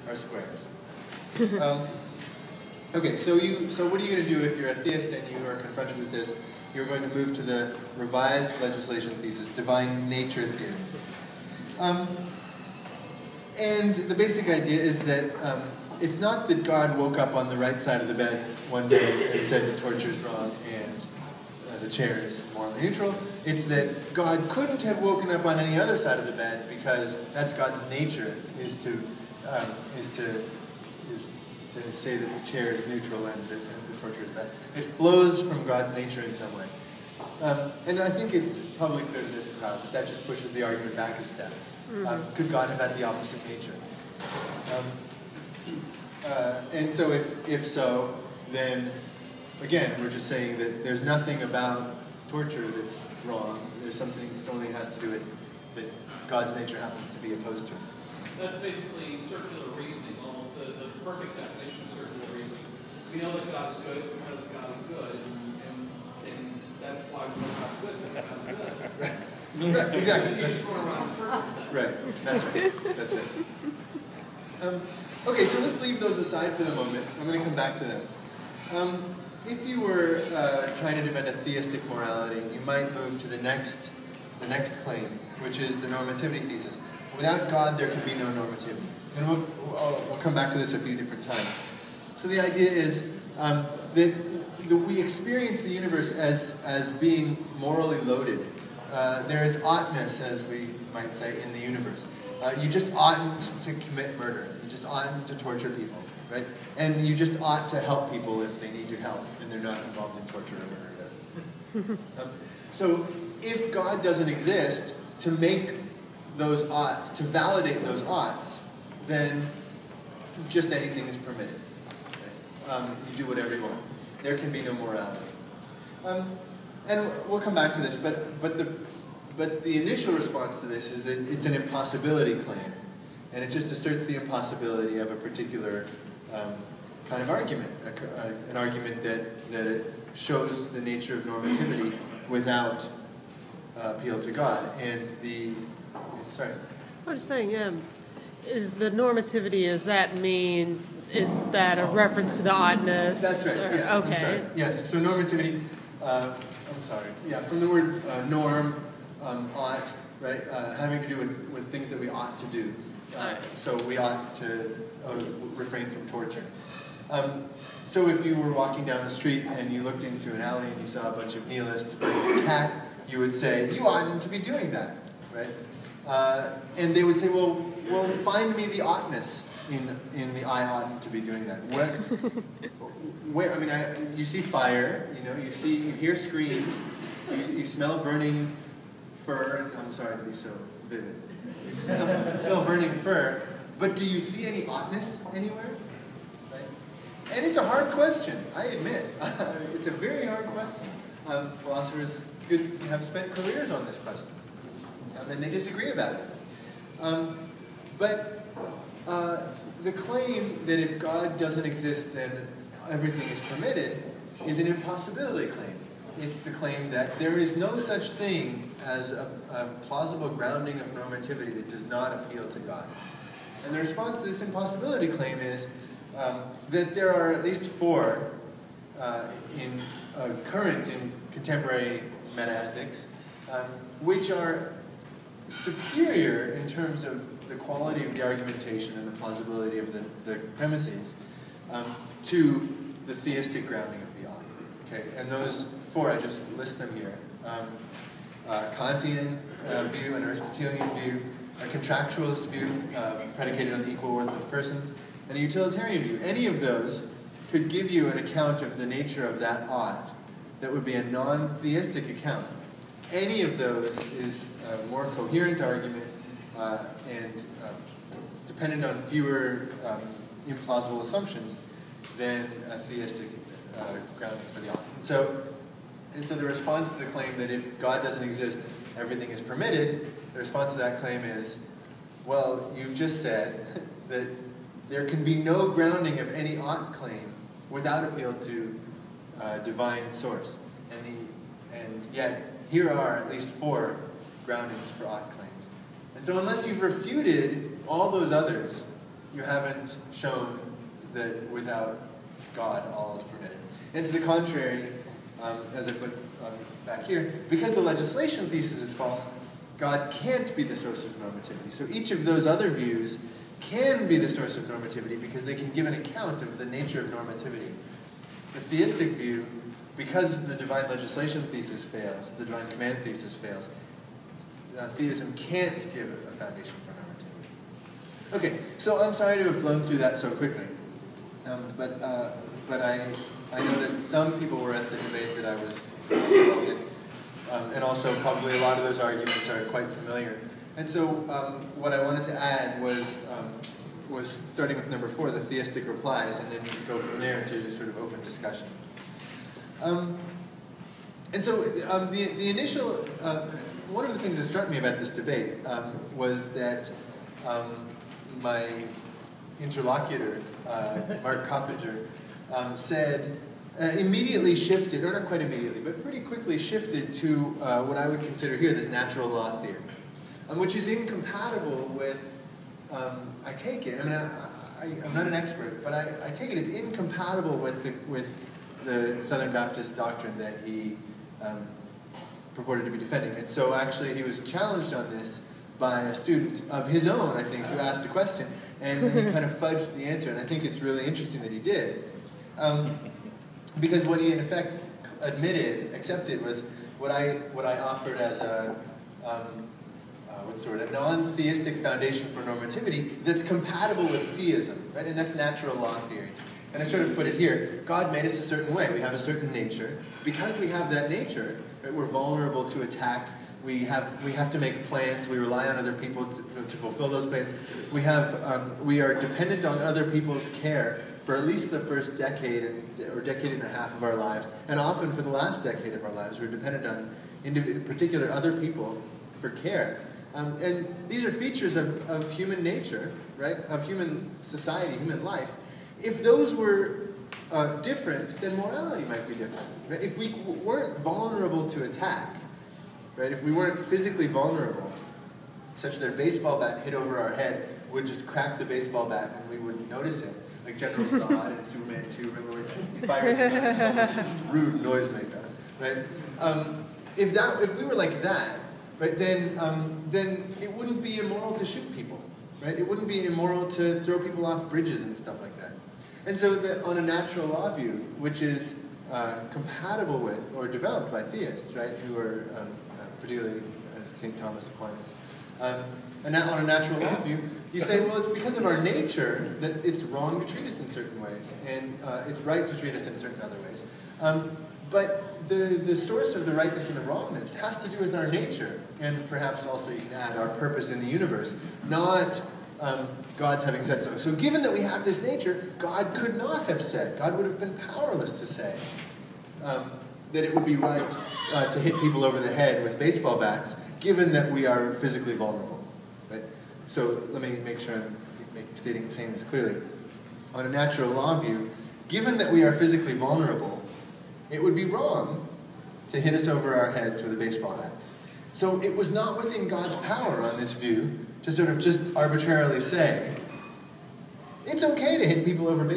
are squares. Okay, so what are you going to do if you're a theist and you are confronted with this? You're going to move to the revised legislation thesis, divine nature theory. And the basic idea is that it's not that God woke up on the right side of the bed one day and said that torture is wrong and the chair is morally neutral. It's that God couldn't have woken up on any other side of the bed because that's God's nature, is to say that the chair is neutral and the torture is bad. It flows from God's nature in some way. And I think it's probably clear to this crowd that just pushes the argument back a step. Could God have had the opposite nature? And so if so, then again, we're just saying that there's nothing about torture that's wrong. There's something that only has to do with that God's nature happens to be opposed to it. That's basically circular reasoning, almost the perfect definition of circular reasoning. We know that God is good because God is good, and that's why we know God's good, because God is good. Right, exactly. You just going around in circles. Right, that's right. That's it. Okay, so let's leave those aside for the moment. I'm going to come back to them. If you were trying to defend a theistic morality, you might move to the next claim, which is the normativity thesis. Without God, there can be no normativity. And we'll come back to this a few different times. So the idea is that we experience the universe as being morally loaded. There is oughtness, as we might say, in the universe. You just oughtn't to commit murder. You just oughtn't to torture people, right? And you just ought to help people if they need your help and they're not involved in torture or murder. So if God doesn't exist to make those oughts, to validate those oughts, then just anything is permitted. Right? You do whatever you want. There can be no morality. And we'll come back to this, but the initial response to this is that it's an impossibility claim, and it just asserts the impossibility of a particular kind of argument, an argument that it shows the nature of normativity without appeal to God. And sorry. I was just saying, is the normativity? Is that a reference to the oughtness? That's right. Yes. Okay. I'm sorry. Yes. So normativity. I'm sorry. Yeah, from the word norm, ought, right, having to do with things that we ought to do. So we ought to refrain from torture. So if you were walking down the street and you looked into an alley and you saw a bunch of nihilists burning a cat, you would say, you oughtn't to be doing that, right? And they would say, well, find me the oughtness in the I oughtn't to be doing that. Where? I mean, you see fire, you hear screams, you smell burning fur. And I'm sorry to be so vivid. You smell burning fur, but do you see any oughtness anywhere? Right? And it's a hard question, I admit. It's a very hard question. Philosophers could have spent careers on this question, and they disagree about it. But the claim that if God doesn't exist, then everything is permitted is an impossibility claim. It's the claim that there is no such thing as a plausible grounding of normativity that does not appeal to God. And the response to this impossibility claim is that there are at least four current in contemporary metaethics, which are superior in terms of the quality of the argumentation and the plausibility of the premises to the theistic grounding of the ought. Okay, and those four, I just list them here. Kantian view, an Aristotelian view, a contractualist view predicated on the equal worth of persons, and a utilitarian view. Any of those could give you an account of the nature of that ought that would be a non-theistic account. Any of those is a more coherent argument and dependent on fewer implausible assumptions than a theistic grounding for the ought. And so the response to the claim that if God doesn't exist, everything is permitted, the response to that claim is, well, you've just said that there can be no grounding of any ought claim without appeal to divine source. And yet, here are at least four groundings for ought claims. And so unless you've refuted all those others, you haven't shown that without God all is permitted. And to the contrary, as I put back here, because the legislation thesis is false, God can't be the source of normativity. So each of those other views can be the source of normativity because they can give an account of the nature of normativity. The theistic view, because the divine legislation thesis fails, the divine command thesis fails, theism can't give a foundation for normativity. Okay, so I'm sorry to have blown through that so quickly, but I know that some people were at the debate that I was involved in, and also probably a lot of those arguments are quite familiar. And so what I wanted to add was starting with number 4, the theistic replies, and then go from there to sort of open discussion. And so the initial, one of the things that struck me about this debate was that my interlocutor, Mark Coppinger, said, immediately shifted, or not quite immediately, but pretty quickly shifted to what I would consider here this natural law theory, which is incompatible with, I take it, I mean, I'm not an expert, but I take it it's incompatible with the Southern Baptist doctrine that he purported to be defending. And so actually he was challenged on this by a student of his own, I think, who asked a question, and he kind of fudged the answer, and I think it's really interesting that he did. Because what he in effect accepted was what I offered as a, a non-theistic foundation for normativity that's compatible with theism, right? And that's natural law theory. And I sort of put it here, God made us a certain way. We have a certain nature. Because we have that nature, right, we're vulnerable to attack. We have to make plans. We rely on other people to fulfill those plans. We are dependent on other people's care for at least the first decade or decade and a half of our lives, and often for the last decade of our lives, we're dependent on, in particular, other people for care. And these are features of human nature, right? Of human society, human life. If those were different, then morality might be different. Right? If we weren't vulnerable to attack, right? If we weren't physically vulnerable, such that a baseball bat hit over our head would just crack the basebal bat and we wouldn't notice it, like General Zod in Superman 2, remember when he fired the rude noisemaker, right? If we were like that, right, then it wouldn't be immoral to shoot people, right? It wouldn't be immoral to throw people off bridges and stuff like that. And so on a natural law view, which is compatible with or developed by theists, right, who are particularly St. Thomas Aquinas, and on a natural law view, you say, well, it's because of our nature that it's wrong to treat us in certain ways, and it's right to treat us in certain other ways. But the source of the rightness and the wrongness has to do with our nature, and perhaps also you can add our purpose in the universe, not God's having said so. So given that we have this nature, God could not have said, God would have been powerless to say that it would be right to hit people over the head with baseball bats, given that we are physically vulnerable. Right? So let me make sure I'm saying this clearly. On a natural law view, given that we are physically vulnerable, it would be wrong to hit us over our heads with a baseball bat. So it was not within God's power on this view to sort of just arbitrarily say, it's okay to hit people over the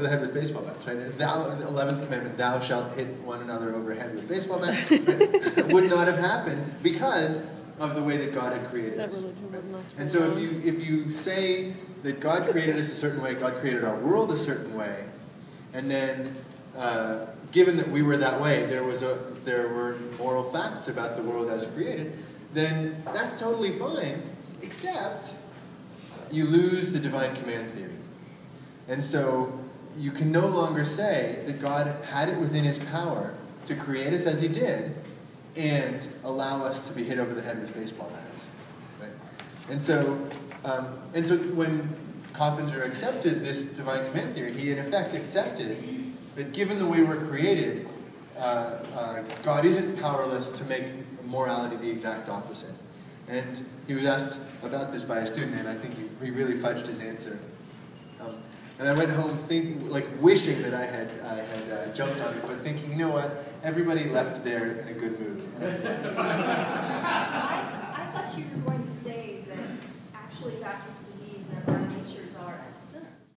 head with baseball bats, right? The 11th commandment, thou shalt hit one another over the head with baseball bats, right, would not have happened because of the way that God had created us. Right? And so if you say that God created us a certain way, God created our world a certain way, and then given that we were that way, there were moral facts about the world as created, then that's totally fine, except you lose the divine command theory. And so you can no longer say that God had it within his power to create us as he did and allow us to be hit over the head with baseball bats. Right? And so when Coppinger accepted this divine command theory, he in effect accepted that given the way we're created, God isn't powerless to make morality the exact opposite. And he was asked about this by a student, and I think he really fudged his answer. And I went home thinking, wishing that I had jumped on it, but thinking, you know what? Everybody left there in a good mood. I thought you were going to say that actually Baptists believe that our nature is are